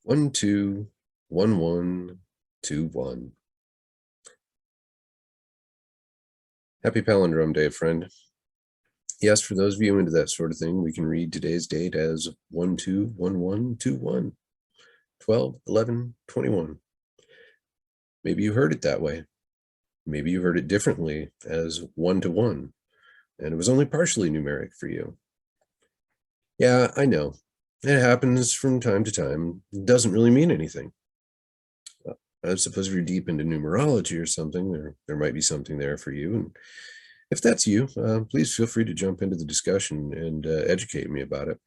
One, two, one, one, two, one. Happy Palindrome Day, friend. Yes, for those of you into that sort of thing, we can read today's date as 121121, 12, 11, 21. Maybe you heard it that way. Maybe you heard it differently as 1 to 1, and it was only partially numeric for you. Yeah, I know. It happens from time to time. It doesn't really mean anything. I suppose if you're deep into numerology or something, there might be something there for you. And if that's you, please feel free to jump into the discussion and educate me about it.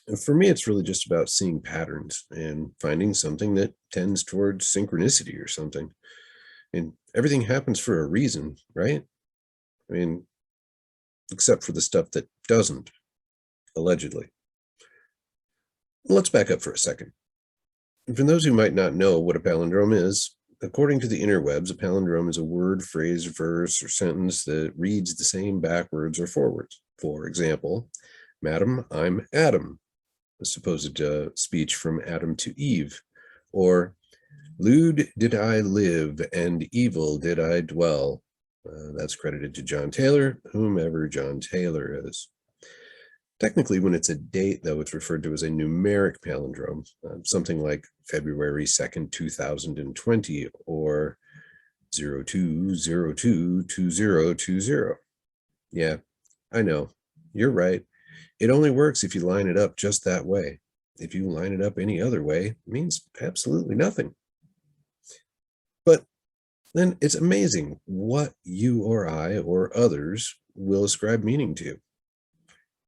And for me, it's really just about seeing patterns and finding something that tends towards synchronicity or something. And everything happens for a reason, right? I mean, except for the stuff that doesn't, allegedly. Let's back up for a second. And for those who might not know what a palindrome is, according to the interwebs, a palindrome is a word, phrase, verse, or sentence that reads the same backwards or forwards. For example, Madam, I'm Adam, a supposed speech from Adam to Eve. Or, lewd did I live, and evil did I dwell. That's credited to John Taylor, whomever John Taylor is. Technically, when it's a date, though, it's referred to as a numeric palindrome, something like February 2nd, 2020, or 02022020. Yeah, I know. You're right. It only works if you line it up just that way. If you line it up any other way, it means absolutely nothing. But then it's amazing what you or I or others will ascribe meaning to.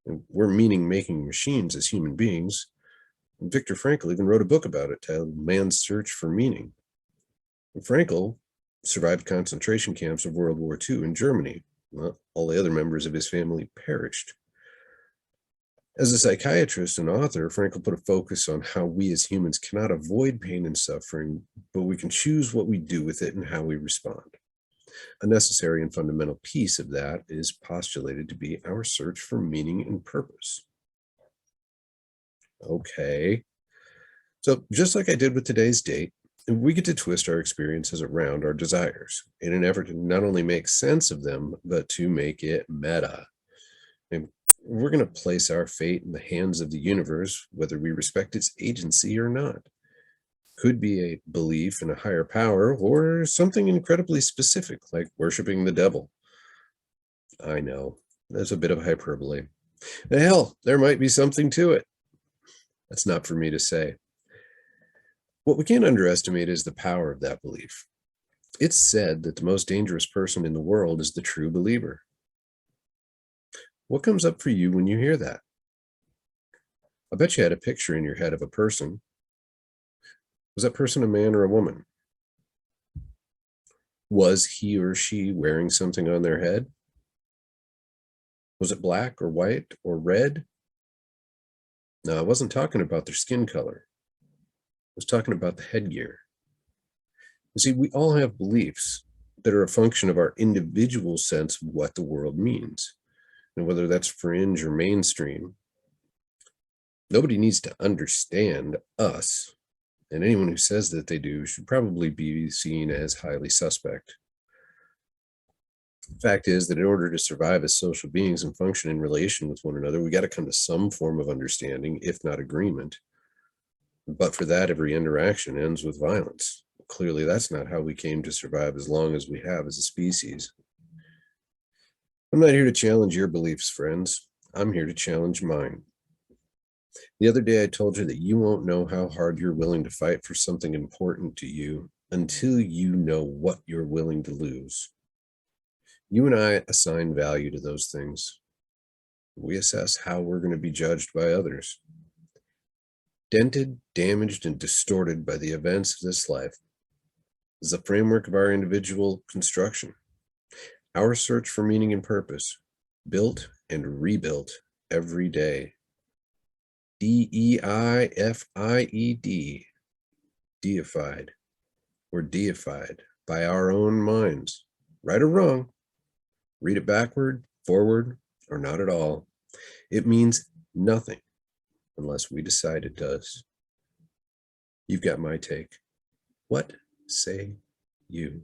And we're meaning-making machines as human beings. Viktor Frankl even wrote a book about it titled Man's Search for Meaning. And Frankl survived concentration camps of World War II in Germany. Well, all the other members of his family perished. As a psychiatrist and author, Frankl put a focus on how we as humans cannot avoid pain and suffering, but we can choose what we do with it and how we respond. A necessary and fundamental piece of that is postulated to be our search for meaning and purpose. Okay. So just like I did with today's date, we get to twist our experiences around our desires in an effort to not only make sense of them, but to make it meta. And we're going to place our fate in the hands of the universe, whether we respect its agency or not. Could be a belief in a higher power or something incredibly specific, like worshiping the devil. I know, that's a bit of hyperbole. Hell, there might be something to it. That's not for me to say. What we can't underestimate is the power of that belief. It's said that the most dangerous person in the world is the true believer. What comes up for you when you hear that? I bet you had a picture in your head of a person. Was that person a man or a woman? Was he or she wearing something on their head? Was it black or white or red? No, I wasn't talking about their skin color. I was talking about the headgear. You see, we all have beliefs that are a function of our individual sense of what the world means, and whether that's fringe or mainstream. Nobody needs to understand us, and anyone who says that they do should probably be seen as highly suspect. The fact is that in order to survive as social beings and function in relation with one another, we got to come to some form of understanding, if not agreement. But for that, every interaction ends with violence. Clearly, that's not how we came to survive as long as we have as a species. I'm not here to challenge your beliefs, friends. I'm here to challenge mine. The other day, I told you that you won't know how hard you're willing to fight for something important to you until you know what you're willing to lose. You and I assign value to those things. We assess how we're going to be judged by others. Dented, damaged, and distorted by the events of this life is the framework of our individual construction. Our search for meaning and purpose, built and rebuilt every day. DEIFIED, deified. We're deified by our own minds, right or wrong. Read it backward, forward, or not at all. It means nothing unless we decide it does. You've got my take. What say you?